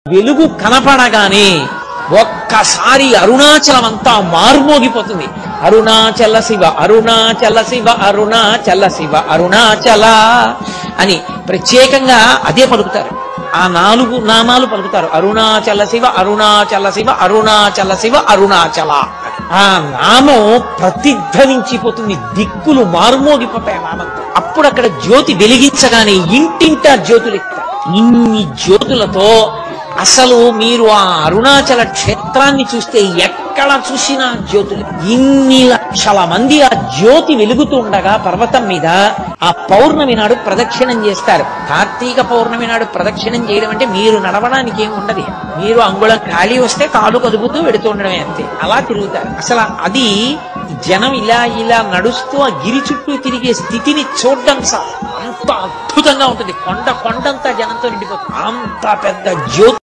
వెలుగు కనపడగానే ఒక్కసారి అరుణాచలం అంతా మారుమోగిపోతుంది. అరుణాచల శివ అరుణాచల శివ అరుణాచల శివ అరుణాచల అని ప్రత్యేకంగా అదే పలుకుతారు. ఆ 4 నామాలు పలుకుతారు. అరుణాచల శివ అరుణాచల శివ అరుణాచల శివ అరుణాచల. ఆ నామం ప్రతిధ్వనించిపోతుంది, దిక్కులు మారుమోగిపోతాయి నామంతో. అప్పుడు అక్కడ జ్యోతి వెలిగించగానే ఇంటింటా జ్యోతులు ఎక్కుతాయి. ఇన్ని జ్యోతులతో అసలు మీరు ఆ అరుణాచల క్షేత్రాన్ని చూస్తే ఎక్కడ చూసినా జ్యోతులు. ఇన్ని లక్షల మంది ఆ జ్యోతి వెలుగుతూ ఉండగా పర్వతం మీద ఆ పౌర్ణమి నాడు ప్రదక్షిణం చేస్తారు. కార్తీక పౌర్ణమి నాడు ప్రదక్షిణం చేయడం అంటే మీరు నడవడానికి ఏమి ఉండదు. మీరు అంగుళం ఖాళీ వస్తే కాలు కదుపుతూ వెడుతూ ఉండడమే అంతే. అలా తిరుగుతారు. అసలు అది జనం ఇలా ఇలా నడుస్తూ ఆ గిరి చుట్టూ తిరిగే స్థితిని చూడడం సార్ అంత అద్భుతంగా ఉంటుంది. కొండంతా జనంతో నిండిపోతుంది. అంత పెద్ద జ్యోతి